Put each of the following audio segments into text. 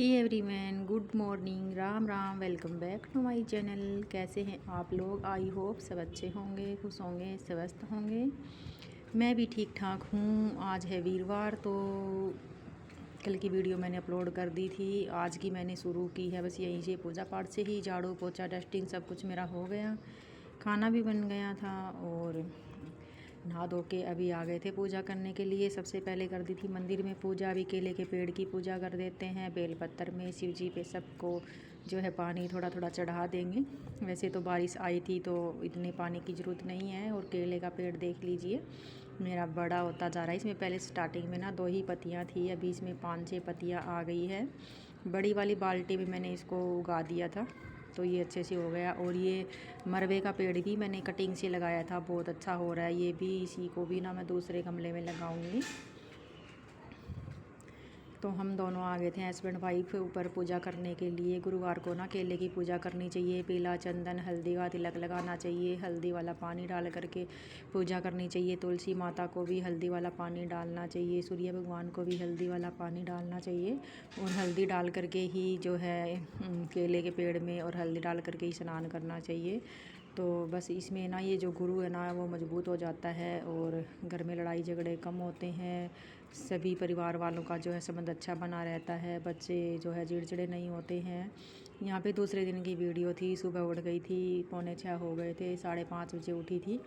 Hey everyone, good morning, Ram Ram. Welcome back to my channel. कैसे हैं आप लोग? आई होप सब अच्छे होंगे, खुश होंगे, स्वस्थ होंगे। मैं भी ठीक ठाक हूँ। आज है वीरवार, तो कल की वीडियो मैंने अपलोड कर दी थी। आज की मैंने शुरू की है बस यहीं से, पूजा पाठ से ही। झाड़ू पोछा डस्टिंग सब कुछ मेरा हो गया, खाना भी बन गया था और नहा धो के अभी आ गए थे पूजा करने के लिए। सबसे पहले कर दी थी मंदिर में पूजा। अभी केले के पेड़ की पूजा कर देते हैं। बेलपत्तर में शिव जी पे सबको जो है पानी थोड़ा थोड़ा चढ़ा देंगे। वैसे तो बारिश आई थी तो इतने पानी की ज़रूरत नहीं है। और केले का पेड़ देख लीजिए मेरा बड़ा होता जा रहा है। इसमें पहले स्टार्टिंग में ना 2 ही पत्तियाँ थी, अभी इसमें 5-6 पत्तियाँ आ गई है। बड़ी वाली बाल्टी में मैंने इसको उगा दिया था तो ये अच्छे से हो गया। और ये मरवे का पेड़ भी मैंने कटिंग से लगाया था, बहुत अच्छा हो रहा है ये भी। इसी को भी ना मैं दूसरे गमले में लगाऊंगी। तो हम दोनों आ गए थे हस्बैंड वाइफ ऊपर पूजा करने के लिए। गुरुवार को ना केले की पूजा करनी चाहिए। पीला चंदन हल्दी का तिलक लगाना चाहिए। हल्दी वाला पानी डाल करके पूजा करनी चाहिए। तुलसी माता को भी हल्दी वाला पानी डालना चाहिए। सूर्य भगवान को भी हल्दी वाला पानी डालना चाहिए। और हल्दी डाल करके ही जो है केले के पेड़ में और हल्दी डाल करके ही स्नान करना चाहिए। तो बस इसमें ना ये जो गुरु है ना वो मजबूत हो जाता है और घर में लड़ाई झगड़े कम होते हैं। सभी परिवार वालों का जो है संबंध अच्छा बना रहता है। बच्चे जो है चिड़चिड़े नहीं होते हैं। यहाँ पे दूसरे दिन की वीडियो थी। सुबह उठ गई थी, 4:45 हो गए थे, 5:30 बजे उठी थी।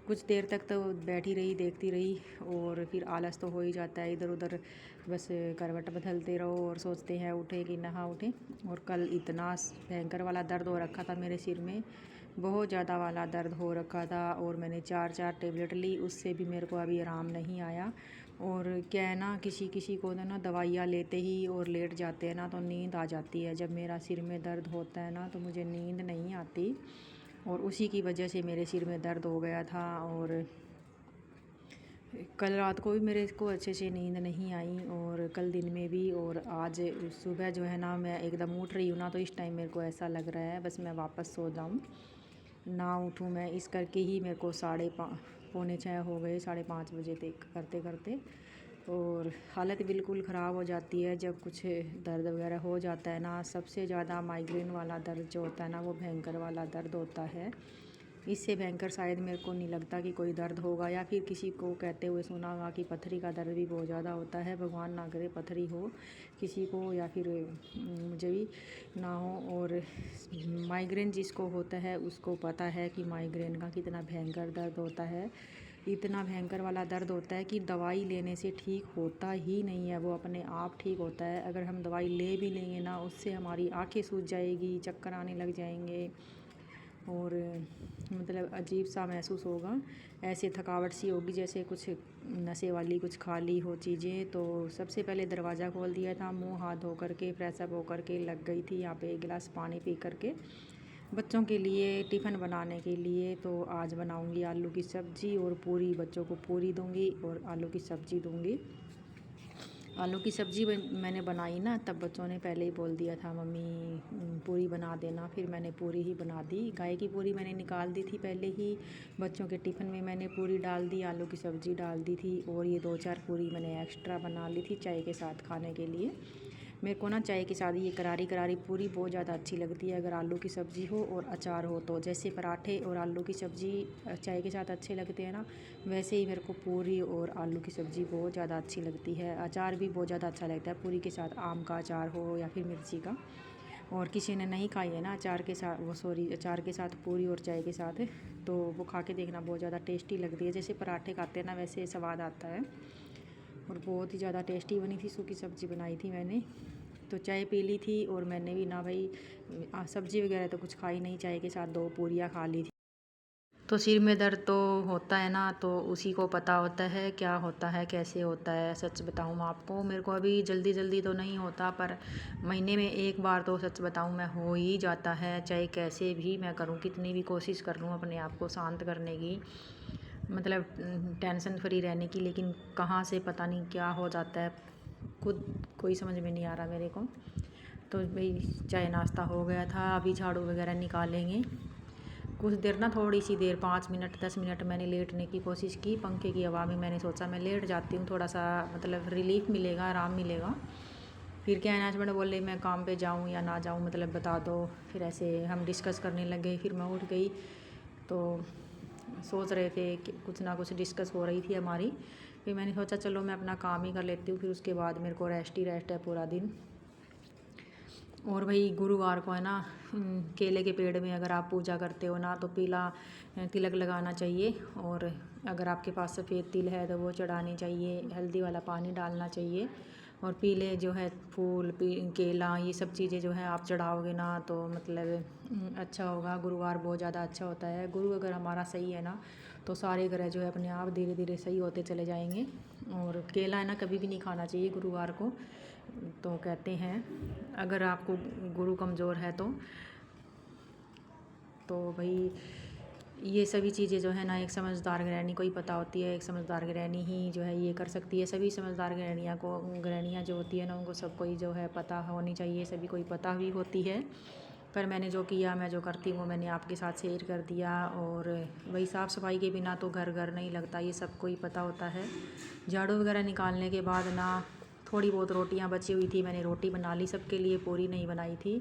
कुछ देर तक तो बैठी रही, देखती रही और फिर आलस तो हो ही जाता है। इधर उधर बस करवट बदलते रहो और सोचते हैं उठे कि नहा उठे। और कल इतना भयंकर वाला दर्द हो रखा था मेरे सिर में, बहुत ज़्यादा वाला दर्द हो रखा था। और मैंने 4 टेबलेट ली, उससे भी मेरे को अभी आराम नहीं आया। और क्या है ना, किसी किसी को ना दवाइयाँ लेते ही और लेट जाते हैं ना तो नींद आ जाती है। जब मेरा सिर में दर्द होता है ना तो मुझे नींद नहीं आती, और उसी की वजह से मेरे सिर में दर्द हो गया था। और कल रात को भी मेरे को अच्छे से नींद नहीं आई और कल दिन में भी। और आज सुबह जो है ना मैं एकदम उठ रही हूँ ना तो इस टाइम मेरे को ऐसा लग रहा है बस मैं वापस सो जाऊँ, ना उठूँ मैं। इस करके ही मेरे को 5:45 हो गए, 5:30 बजे तक करते करते। और हालत बिल्कुल ख़राब हो जाती है जब कुछ दर्द वगैरह हो जाता है ना। सबसे ज़्यादा माइग्रेन वाला दर्द जो होता है ना वो भयंकर वाला दर्द होता है। इससे भयंकर शायद मेरे को नहीं लगता कि कोई दर्द होगा, या फिर किसी को कहते हुए सुना होगा कि पथरी का दर्द भी बहुत ज़्यादा होता है। भगवान ना करे पथरी हो किसी को, या फिर मुझे भी ना हो। और माइग्रेन जिसको होता है उसको पता है कि माइग्रेन का कितना भयंकर दर्द होता है। इतना भयंकर वाला दर्द होता है कि दवाई लेने से ठीक होता ही नहीं है, वो अपने आप ठीक होता है। अगर हम दवाई ले भी लेंगे ना उससे हमारी आंखें सूज जाएगी, चक्कर आने लग जाएंगे और मतलब अजीब सा महसूस होगा। ऐसे थकावट सी होगी जैसे कुछ नशे वाली कुछ खा ली हो चीज़ें। तो सबसे पहले दरवाज़ा खोल दिया था, मुंह हाथ धो करके फ्रेश अप होकर के लग गई थी यहाँ पे 1 गिलास पानी पी करके बच्चों के लिए टिफ़िन बनाने के लिए। तो आज बनाऊंगी आलू की सब्ज़ी और पूरी, बच्चों को पूरी दूंगी और आलू की सब्ज़ी दूंगी। आलू की सब्ज़ी मैंने बनाई ना तब बच्चों ने पहले ही बोल दिया था मम्मी पूरी बना देना, फिर मैंने पूरी ही बना दी। गाय की पूरी मैंने निकाल दी थी पहले ही। बच्चों के टिफ़िन में मैंने पूरी डाल दी, आलू की सब्ज़ी डाल दी थी। और ये 2-4 पूरी मैंने एक्स्ट्रा बना ली थी चाय के साथ खाने के लिए। मेरे को ना चाय के साथ ये करारी करारी पूरी बहुत ज़्यादा अच्छी लगती है अगर आलू की सब्ज़ी हो और अचार हो तो। जैसे पराठे और आलू की सब्ज़ी चाय के साथ अच्छे लगते हैं ना, वैसे ही मेरे को पूरी और आलू की सब्ज़ी बहुत ज़्यादा अच्छी लगती है। अचार भी बहुत ज़्यादा अच्छा लगता है पूरी के साथ, आम का अचार हो या फिर मिर्ची का। और किसी ने नहीं खाई है ना अचार के साथ, वो सॉरी अचार के साथ पूरी और चाय के साथ, तो वो खा के देखना, बहुत ज़्यादा टेस्टी लगती है। जैसे पराठे खाते हैं ना वैसे स्वाद आता है। और बहुत ही ज़्यादा टेस्टी बनी थी, सूखी सब्ज़ी बनाई थी मैंने। तो चाय पी ली थी और मैंने भी ना भाई सब्ज़ी वगैरह तो कुछ खाई नहीं, चाय के साथ 2 पूरियाँ खा ली थी। तो सिर में दर्द तो होता है ना तो उसी को पता होता है क्या होता है, कैसे होता है। सच बताऊँ आपको, मेरे को अभी जल्दी जल्दी तो नहीं होता, पर महीने में 1 बार तो सच बताऊँ मैं हो ही जाता है। चाहे कैसे भी मैं करूँ, कितनी भी कोशिश कर लूँ अपने आप को शांत करने की, मतलब टेंशन फ्री रहने की, लेकिन कहाँ से पता नहीं क्या हो जाता है, खुद कोई समझ में नहीं आ रहा मेरे को। तो भाई चाय नाश्ता हो गया था, अभी झाड़ू वगैरह निकालेंगे। कुछ देर ना, थोड़ी सी देर 5 मिनट 10 मिनट मैंने लेटने की कोशिश की पंखे की हवा में। मैंने सोचा मैं लेट जाती हूँ, थोड़ा सा मतलब रिलीफ मिलेगा, आराम मिलेगा। फिर क्या है ना, हस्बैंड बोले मैं काम पे जाऊँ या ना जाऊँ, मतलब बता दो। फिर ऐसे हम डिस्कस करने लगे। फिर मैं उठ गई तो सोच रहे थे कि कुछ ना कुछ डिस्कस हो रही थी हमारी। फिर मैंने सोचा चलो मैं अपना काम ही कर लेती हूँ, फिर उसके बाद मेरे को रेस्ट ही रेस्ट है पूरा दिन। और भाई गुरुवार को है ना, केले के पेड़ में अगर आप पूजा करते हो ना तो पीला तिलक लगाना चाहिए। और अगर आपके पास सफ़ेद तिल है तो वो चढ़ानी चाहिए, हल्दी वाला पानी डालना चाहिए। और पीले जो है फूल केला ये सब चीज़ें जो है आप चढ़ाओगे ना तो मतलब अच्छा होगा। गुरुवार बहुत ज़्यादा अच्छा होता है। गुरु अगर हमारा सही है ना तो सारे ग्रह जो है अपने आप धीरे धीरे सही होते चले जाएंगे। और केला है ना कभी भी नहीं खाना चाहिए गुरुवार को। तो कहते हैं अगर आपको गुरु कमज़ोर है तो भाई ये सभी चीज़ें जो है ना एक समझदार गृहिणी को ही पता होती है। एक समझदार गृहिणी ही जो है ये कर सकती है। सभी समझदार गृहिणियाँ जो होती है ना उनको सबको ही जो है पता होनी चाहिए, सभी को ही पता भी होती है। पर मैंने जो किया, मैं जो करती हूँ वो मैंने आपके साथ शेयर कर दिया। और वही साफ़ सफाई के बिना तो घर घर नहीं लगता, ये सबको ही पता होता है। झाड़ू वगैरह निकालने के बाद ना थोड़ी बहुत रोटियाँ बची हुई थी, मैंने रोटी बना ली सबके लिए, पूरी नहीं बनाई थी।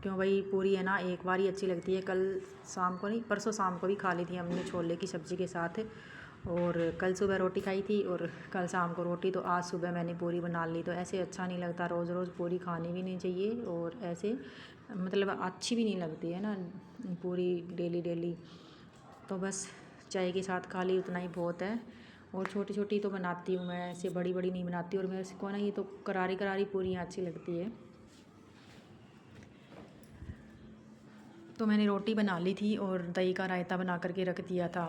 क्यों भाई, पूरी है ना एक बार ही अच्छी लगती है। कल शाम को नहीं, परसों शाम को भी खा ली थी हमने छोले की सब्ज़ी के साथ। और कल सुबह रोटी खाई थी और कल शाम को रोटी, तो आज सुबह मैंने पूरी बना ली। तो ऐसे अच्छा नहीं लगता, रोज़ रोज़ पूरी खानी भी नहीं चाहिए। और ऐसे मतलब अच्छी भी नहीं लगती है ना पूरी डेली डेली। तो बस चाय के साथ खा ली, उतना ही बहुत है। और छोटी छोटी तो बनाती हूँ मैं, ऐसे बड़ी बड़ी नहीं बनाती। और मेरे को ना ये तो करारी करारी पूरियाँ अच्छी लगती है। तो मैंने रोटी बना ली थी और दही का रायता बना करके रख दिया था।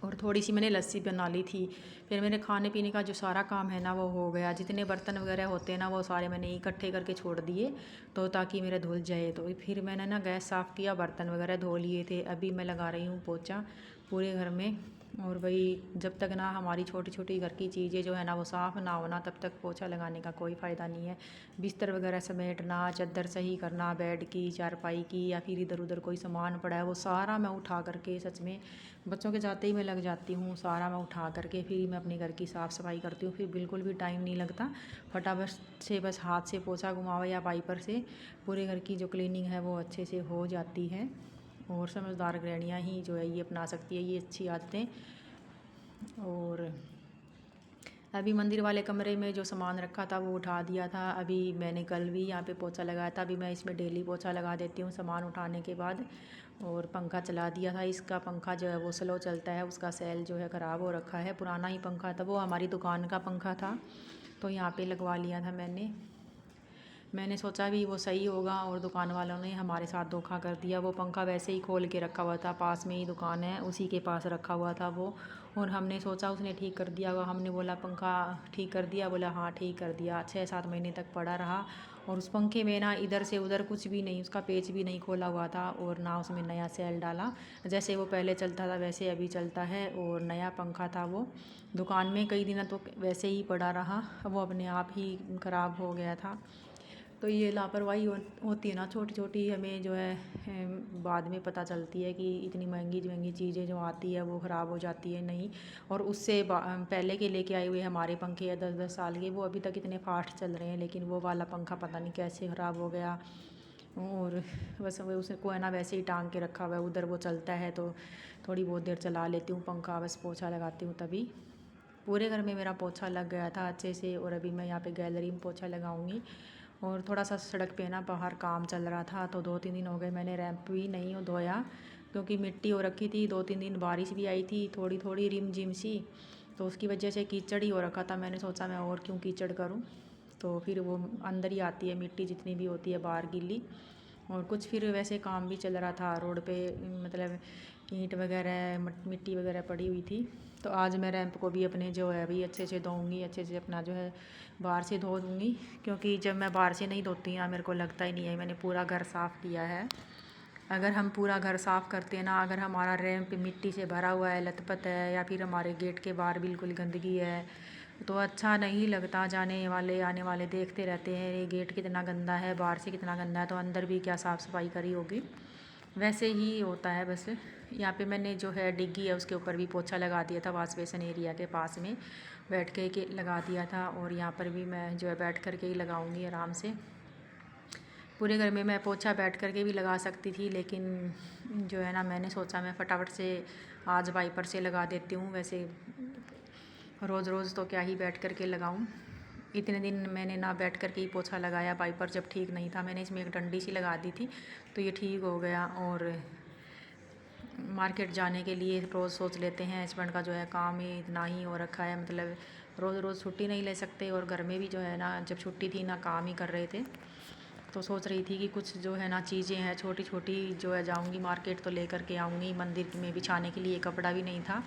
और थोड़ी सी मैंने लस्सी बना ली थी। फिर मेरे खाने पीने का जो सारा काम है ना वो हो गया। जितने बर्तन वगैरह होते हैं ना वो सारे मैंने इकट्ठे करके छोड़ दिए तो ताकि मेरे धुल जाए। तो फिर मैंने ना गैस साफ़ किया, बर्तन वगैरह धो लिए थे। अभी मैं लगा रही हूँ पोछा पूरे घर में। और वही जब तक ना हमारी छोटी छोटी घर की चीज़ें जो है ना वो साफ़ ना होना तब तक पोछा लगाने का कोई फ़ायदा नहीं है। बिस्तर वगैरह समेटना, चादर सही करना, बेड की चारपाई की, या फिर इधर उधर कोई सामान पड़ा है वो सारा मैं उठा करके, सच में बच्चों के जाते ही मैं लग जाती हूँ। सारा मैं उठा करके फिर मैं अपने घर की साफ़ सफाई करती हूँ। फिर बिल्कुल भी टाइम नहीं लगता, फटाफट से बस हाथ से पोछा घुमाओ या वाइपर से पूरे घर की जो क्लीनिंग है वो अच्छे से हो जाती है। और समझदार गृहिणियाँ ही जो है ये अपना सकती है ये अच्छी आदतें। और अभी मंदिर वाले कमरे में जो सामान रखा था वो उठा दिया था। अभी मैंने कल भी यहाँ पे पोछा लगाया था। अभी मैं इसमें डेली पोछा लगा देती हूँ सामान उठाने के बाद। और पंखा चला दिया था। इसका पंखा जो है वो स्लो चलता है, उसका सेल जो है ख़राब हो रखा है। पुराना ही पंखा था, वो हमारी दुकान का पंखा था तो यहाँ पे लगवा लिया था मैंने सोचा भी वो सही होगा। और दुकान वालों ने हमारे साथ धोखा कर दिया। वो पंखा वैसे ही खोल के रखा हुआ था, पास में ही दुकान है उसी के पास रखा हुआ था वो। और हमने सोचा उसने ठीक कर दिया होगा। हमने बोला पंखा ठीक कर दिया, बोला हाँ ठीक कर दिया। 6-7 महीने तक पड़ा रहा। और उस पंखे में ना इधर से उधर कुछ भी नहीं, उसका पेच भी नहीं खोला हुआ था और ना उसमें नया सेल डाला। जैसे वो पहले चलता था वैसे अभी चलता है। और नया पंखा था वो। दुकान में कई दिन तो वैसे ही पड़ा रहा, वो अपने आप ही ख़राब हो गया था। तो ये लापरवाही होती है ना छोटी छोटी, हमें जो है बाद में पता चलती है कि इतनी महंगी महंगी चीज़ें जो आती है वो ख़राब हो जाती है नहीं। और उससे पहले के लेके आए हुए हमारे पंखे या 10-10 साल के, वो अभी तक इतने फास्ट चल रहे हैं। लेकिन वो वाला पंखा पता नहीं कैसे ख़राब हो गया। और बस वो उसको है ना वैसे ही टांग के रखा हुआ है उधर, वो चलता है तो थोड़ी बहुत देर चला लेती हूँ पंखा, बस पोछा लगाती हूँ तभी। पूरे घर में मेरा पोछा लग गया था अच्छे से। और अभी मैं यहाँ पे गैलरी में पोछा लगाऊंगी। और थोड़ा सा सड़क पे ना बाहर काम चल रहा था तो 2-3 दिन हो गए मैंने रैंप भी नहीं धोया, क्योंकि मिट्टी हो रखी थी। 2-3 दिन बारिश भी आई थी थोड़ी थोड़ी रिम झिम सी, तो उसकी वजह से कीचड़ ही हो रखा था। मैंने सोचा मैं और क्यों कीचड़ करूँ, तो फिर वो अंदर ही आती है मिट्टी जितनी भी होती है बाहर गीली। और कुछ फिर वैसे काम भी चल रहा था रोड पे, मतलब ईंट वगैरह मिट्टी वगैरह पड़ी हुई थी। तो आज मैं रैंप को भी अपने जो है अभी अच्छे से धोऊँगी, अच्छे से अपना जो है बाहर से धो दूँगी। क्योंकि जब मैं बाहर से नहीं धोती ना मेरे को लगता ही नहीं है मैंने पूरा घर साफ़ किया है। अगर हम पूरा घर साफ़ करते हैं ना, अगर हमारा रैंप मिट्टी से भरा हुआ है, लथपथ है, या फिर हमारे गेट के बाहर बिल्कुल गंदगी है तो अच्छा नहीं लगता। जाने वाले आने वाले देखते रहते हैं ये गेट कितना गंदा है, बाहर से कितना गंदा है, तो अंदर भी क्या साफ़ सफाई करी होगी। वैसे ही होता है बस। यहाँ पे मैंने जो है डिग्गी है उसके ऊपर भी पोछा लगा दिया था, वॉश बेसिन एरिया के पास में बैठ के लगा दिया था। और यहाँ पर भी मैं जो है बैठ कर के ही लगाऊंगी आराम से। पूरे घर में मैं पोछा बैठ कर के भी लगा सकती थी, लेकिन जो है ना मैंने सोचा मैं फटाफट से आज वाइपर से लगा देती हूँ। वैसे रोज़ रोज़ तो क्या ही बैठ कर के लगाऊँ। इतने दिन मैंने ना बैठ कर के ही पोछा लगाया, वाइपर जब ठीक नहीं था मैंने इसमें एक डंडी सी लगा दी थी तो ये ठीक हो गया। और मार्केट जाने के लिए रोज़ सोच लेते हैं, हस्बैंड का जो है काम ही इतना ही हो रखा है, मतलब रोज़ रोज़ छुट्टी नहीं ले सकते। और घर में भी जो है ना जब छुट्टी थी ना काम ही कर रहे थे, तो सोच रही थी कि कुछ जो है ना चीज़ें हैं छोटी छोटी जो है जाऊंगी मार्केट तो लेकर के आऊँगी। मंदिर में बिछाने के लिए कपड़ा भी नहीं था।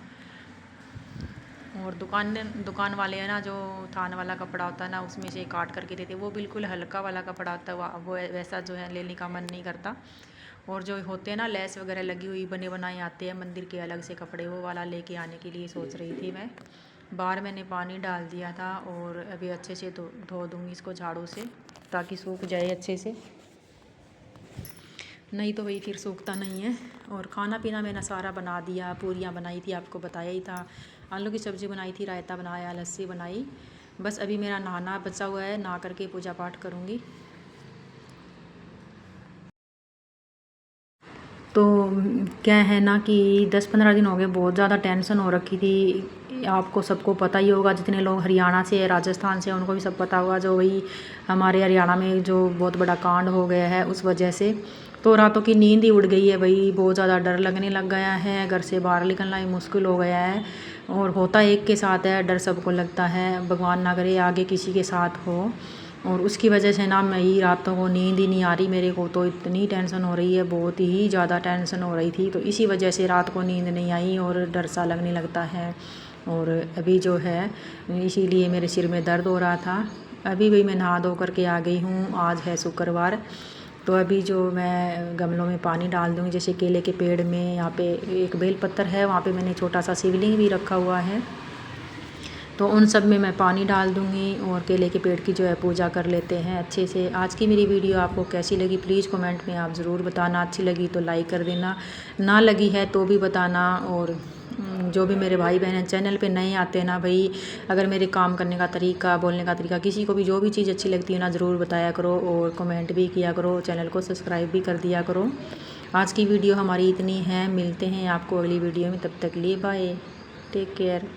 और दुकान वाले हैं ना जो थान वाला कपड़ा होता है ना उसमें से काट करके देते, वो बिल्कुल हल्का वाला कपड़ा होता है, वो वैसा जो है लेने का मन नहीं करता। और जो होते हैं ना लेस वगैरह लगी हुई बने बनाए आते हैं मंदिर के अलग से कपड़े, वो वाला लेके आने के लिए सोच रही थी मैं। बाहर मैंने पानी डाल दिया था और अभी अच्छे से धो दूँगी इसको झाड़ू से ताकि सूख जाए अच्छे से, नहीं तो वही फिर सूखता नहीं है। और खाना पीना मैंने सारा बना दिया, पूरियाँ बनाई थी आपको बताया ही था, आलू की सब्ज़ी बनाई थी, रायता बनाया, लस्सी बनाई। बस अभी मेरा नहाना बचा हुआ है, नहा करके पूजा पाठ करूँगी। तो क्या है ना कि 10-15 दिन हो गए बहुत ज़्यादा टेंशन हो रखी थी। आपको सबको पता ही होगा, जितने लोग हरियाणा से राजस्थान से उनको भी सब पता होगा, जो वही हमारे हरियाणा में जो बहुत बड़ा कांड हो गया है उस वजह से तो रातों की नींद ही उड़ गई है भाई। बहुत ज़्यादा डर लगने लग गया है, घर से बाहर निकलना ही मुश्किल हो गया है। और होता एक के साथ है, डर सबको लगता है, भगवान ना करे आगे किसी के साथ हो। और उसकी वजह से ना मेरी रातों को नींद ही नहीं आ रही मेरे को, तो इतनी टेंशन हो रही है, बहुत ही ज़्यादा टेंशन हो रही थी, तो इसी वजह से रात को नींद नहीं आई और डर सा लगने लगता है। और अभी जो है इसीलिए मेरे सिर में दर्द हो रहा था। अभी भी मैं नहा धो करके आ गई हूँ, आज है शुक्रवार। तो अभी जो मैं गमलों में पानी डाल दूँगी, जैसे केले के पेड़ में यहाँ पे एक बेल पत्थर है, वहाँ पे मैंने छोटा सा शिवलिंग भी रखा हुआ है, तो उन सब में मैं पानी डाल दूँगी और केले के पेड़ की जो है पूजा कर लेते हैं अच्छे से। आज की मेरी वीडियो आपको कैसी लगी प्लीज़ कमेंट में आप ज़रूर बताना, अच्छी लगी तो लाइक कर देना, ना लगी है तो भी बताना। और जो भी मेरे भाई बहन चैनल पे नए आते हैं ना भाई, अगर मेरे काम करने का तरीका, बोलने का तरीका, किसी को भी जो भी चीज़ अच्छी लगती है ना ज़रूर बताया करो और कमेंट भी किया करो, चैनल को सब्सक्राइब भी कर दिया करो। आज की वीडियो हमारी इतनी है, मिलते हैं आपको अगली वीडियो में, तब तक लिए बाय, टेक केयर।